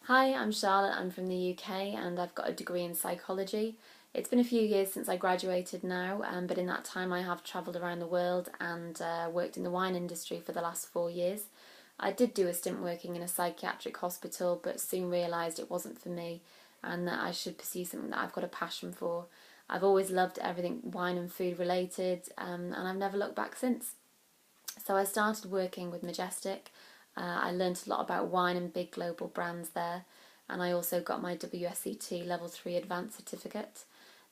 Hi, I'm Charlotte. I'm from the UK and I've got a degree in psychology. It's been a few years since I graduated now, but in that time I have travelled around the world and worked in the wine industry for the last 4 years. I did do a stint working in a psychiatric hospital, but soon realised it wasn't for me and that I should pursue something that I've got a passion for. I've always loved everything wine and food related, and I've never looked back since. So I started working with Majestic. I learned a lot about wine and big global brands there, and I also got my WSET Level 3 Advanced Certificate.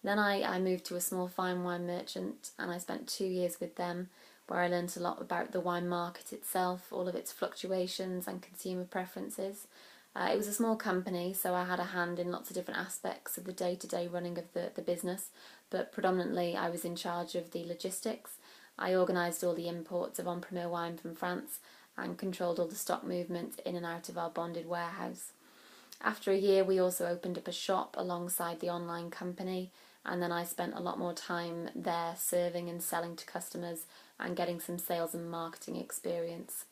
Then I moved to a small fine wine merchant and I spent 2 years with them, where I learned a lot about the wine market itself, all of its fluctuations and consumer preferences. It was a small company, so I had a hand in lots of different aspects of the day-to-day running of the business, but predominantly I was in charge of the logistics. I organised all the imports of en-primeur wine from France and controlled all the stock movement in and out of our bonded warehouse. After a year, we also opened up a shop alongside the online company, and then I spent a lot more time there serving and selling to customers and getting some sales and marketing experience.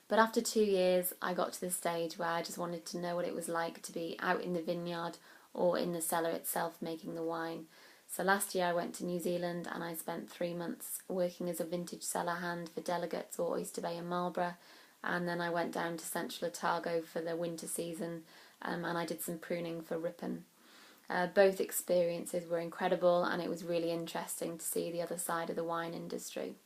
But after 2 years, I got to the stage where I just wanted to know what it was like to be out in the vineyard or in the cellar itself making the wine. So last year I went to New Zealand and I spent 3 months working as a vintage cellar hand for Delegates or Oyster Bay and Marlborough, and then I went down to Central Otago for the winter season, and I did some pruning for Ripon. Both experiences were incredible and it was really interesting to see the other side of the wine industry.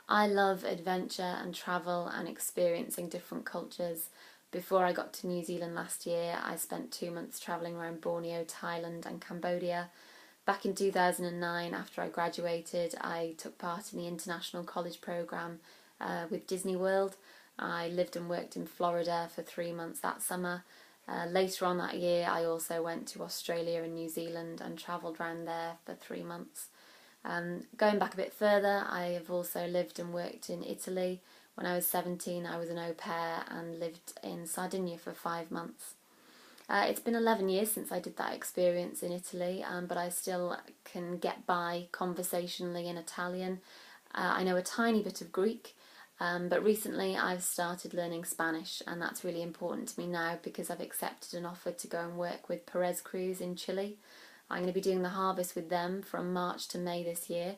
I love adventure and travel and experiencing different cultures. Before I got to New Zealand last year, I spent 2 months travelling around Borneo, Thailand and Cambodia. Back in 2009, after I graduated, I took part in the international college programme with Disney World. I lived and worked in Florida for 3 months that summer. Later on that year, I also went to Australia and New Zealand and travelled around there for 3 months. Going back a bit further, I have also lived and worked in Italy. When I was 17, I was an au pair and lived in Sardinia for 5 months. It's been 11 years since I did that experience in Italy, but I still can get by conversationally in Italian. I know a tiny bit of Greek, but recently I've started learning Spanish, and that's really important to me now because I've accepted an offer to go and work with Perez Cruz in Chile. I'm going to be doing the harvest with them from March to May this year.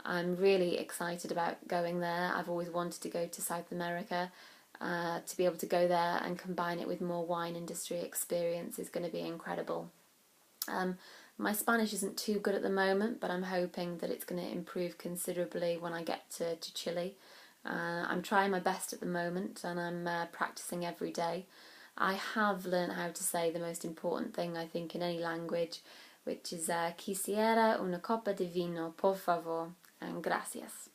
I'm really excited about going there. I've always wanted to go to South America. To be able to go there and combine it with more wine industry experience is going to be incredible. My Spanish isn't too good at the moment, but I'm hoping that it's going to improve considerably when I get to Chile. I'm trying my best at the moment and I'm practicing every day. I have learned how to say the most important thing I think in any language, which is quisiera una copa de vino, por favor, and gracias.